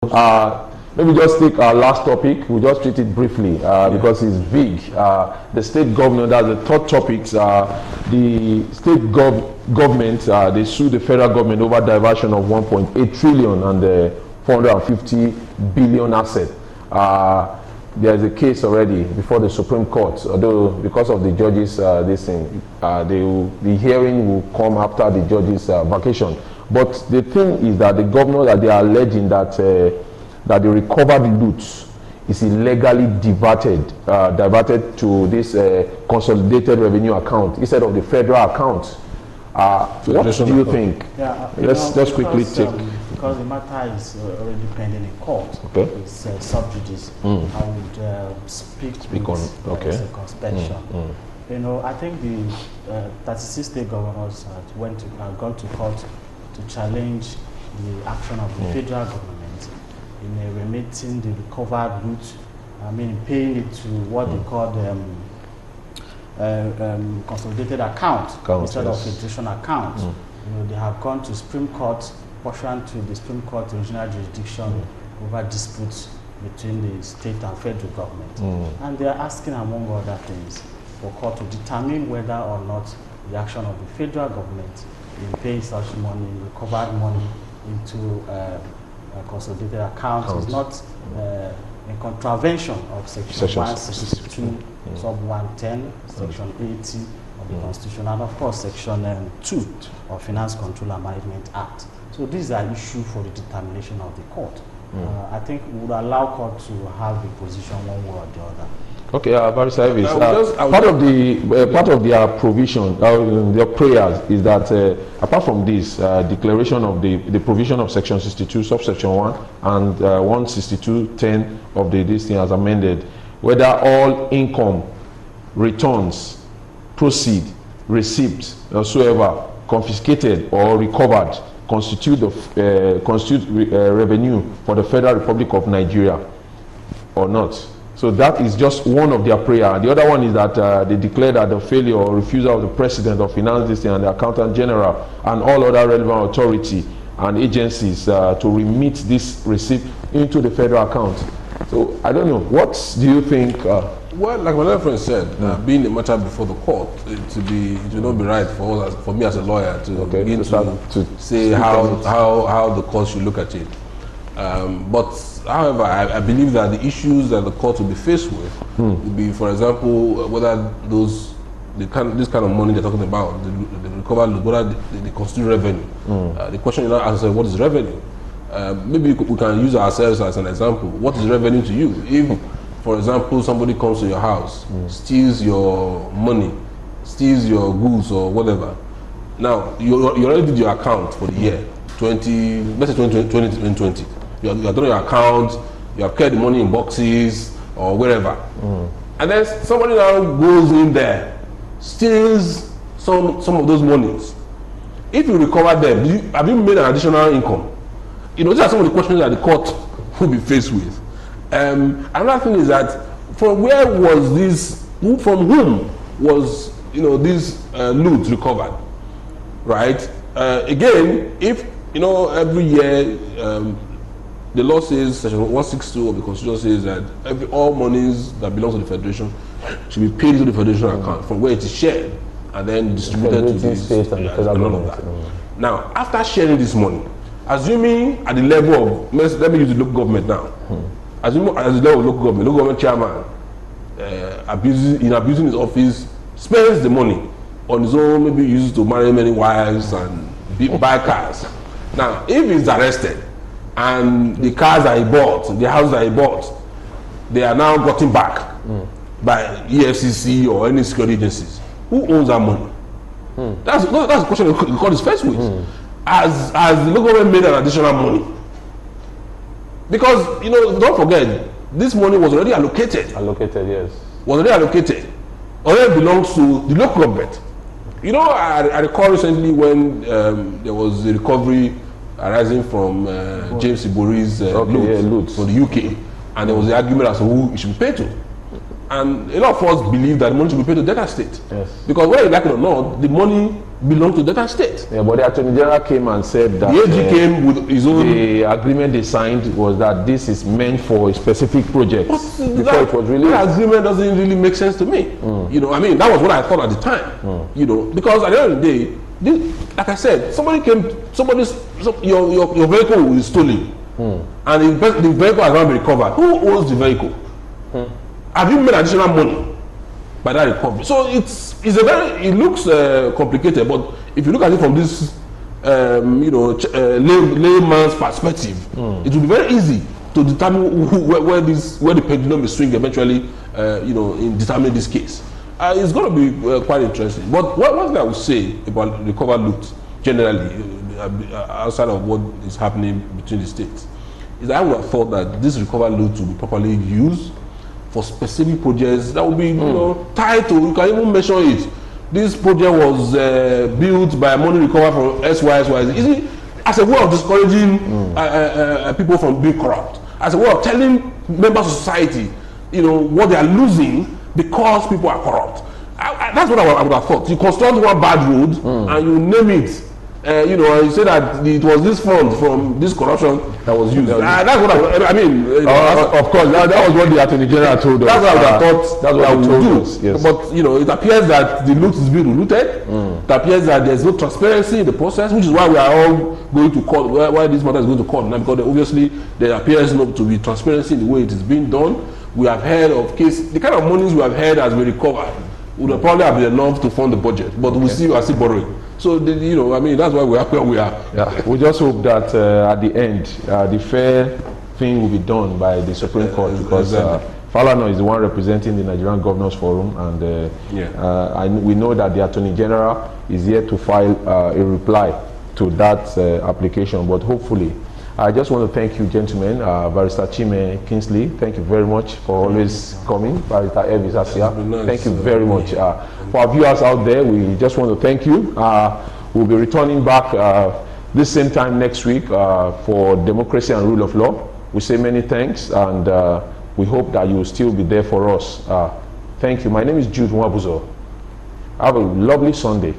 Maybe just take our last topic. We'll just treat it briefly because it's big. The state governor, that's the third topic. The state government, they sued the federal government over diversion of 1.8 trillion and 450 billion asset. There's a case already before the Supreme Court, although because of the judges, the hearing will come after the judges' vacation. But the thing is that the governor, that they are alleging that that the recovered loot is illegally diverted to this consolidated revenue account instead of the federal account. What do you think? Yeah, let's quickly take. Because the matter is already pending in court. Okay. It's sub judice. I would speak on. Okay. Suspension. You know, I think the 36 state governors have gone to court to challenge the action of the federal government in remitting the recovered loot. I mean, paying it to what they call consolidated account instead of federation account. You know, they have gone to Supreme Court, pursuant to the Supreme Court original jurisdiction over disputes between the state and federal government. And they are asking, among other things, for court to determine whether or not the action of the federal government in paying such money, recovered money into consolidated accounts is not in contravention of Section 162, Sub 110, Section 80 of the Constitution, and of course Section 2 of Finance Control and Management Act. So these are issues for the determination of the court. I think we would allow court to have a position one way or the other. Okay, part of their provision, their prayers is that apart from this declaration of the provision of Section 62, subsection 1, and 162.10 of this thing as amended, whether all income, returns, proceed, receipts, whatsoever confiscated or recovered constitute revenue for the Federal Republic of Nigeria or not. So that is just one of their prayer. The other one is that they declare that the failure or refusal of the President of Finance and the Accountant General and all other relevant authority and agencies to remit this receipt into the federal account. So I don't know. What do you think? Well, like my other friend said, being a matter before the court, it will not be right for me as a lawyer to begin to say how the court should look at it. But however, I believe that the issues that the court will be faced with will be, for example, whether this kind of money they're talking about, the recovered, whether they constitute revenue. The question is not what is revenue? Maybe we can use ourselves as an example. What is revenue to you? If, for example, somebody comes to your house, steals your money, steals your goods or whatever. Now, you already did your account for the year, let's say 2020. You have done your account, you have kept the money in boxes or wherever. And then somebody now goes in there, steals some of those monies. If you recover them, have you made an additional income? You know, these are some of the questions that the court will be faced with. Another thing is that from whom was this loot recovered, right? Again, if every year the law says, Section 162 of the Constitution says that all monies that belong to the Federation should be paid into the Federation account from where it is shared and then distributed to the state and all of that. Now, after sharing this money, assuming at the level of, let me use the local government now. Assuming at the level of local government chairman abusing his office, spends the money on his own, maybe uses to marry many wives and buy cars. Now, if he's arrested and the cars that he bought, the house that he bought, they are now gotten back by EFCC or any security agencies, who owns that money? That's the question the court is faced with. Has the local government made an additional money? Because, don't forget, this money was already allocated. Allocated, yes. Was already allocated. Already belongs to the local government. I recall recently when there was a recovery arising from James Ibori's loot for the UK, and there was the argument as to who it should be paid to. And a lot of us believe that the money should be paid to Delta State. Yes. Because whether you like it or not, the money belongs to Delta State. Yeah, but the Attorney General came and said that the AG came with his own. The agreement they signed was that this is meant for a specific project before it was released. That agreement doesn't really make sense to me. You know, I mean, that was what I thought at the time. You know, because at the end of the day, like I said, your vehicle is stolen, and the vehicle has not been recovered. Who owns the vehicle? Have you made additional money by that recovery? So it looks complicated, but if you look at it from this layman's perspective, it will be very easy to determine where the pendulum is swinging eventually, in determining this case. It's going to be quite interesting. But one thing I would say about recovered loot generally, outside of what is happening between the states, is that I would have thought that this recovered loot will be properly used for specific projects that will be tied to, you can even mention it. This project was built by money recovered from XYZ. Is it as a way of discouraging people from being corrupt, as a way of telling members of society, what they are losing because people are corrupt? That's what I would have thought. You construct one bad road and you name it. And you say that it was this fund from this corruption that was used. That's what I mean. Of course, that was what the Attorney General told us. That's what I would have thought. That's what I would do. Yes. But it appears that the loot is being looted. It appears that there's no transparency in the process, which is why we are all going to court. Why this matter is going to court now, because obviously there appears not to be transparency in the way it is being done. We have heard of the kind of monies we have heard has been recovered would have probably have been enough to fund the budget, but we are still borrowing. So I mean, that's why we are where we are. Yeah, we just hope that at the end, the fair thing will be done by the Supreme Court, because Falana is the one representing the Nigerian Governors Forum, and we know that the Attorney General is yet to file a reply to that application. But hopefully, I just want to thank you, gentlemen. Barrister Chime Kingsley, thank you very much for always coming. Barrister Elvis Asia, thank you very much. For our viewers out there, we just want to thank you. We'll be returning back this same time next week for Democracy and Rule of Law. We say many thanks, and we hope that you will still be there for us. Thank you. My name is Jude Mwabuzo. Have a lovely Sunday.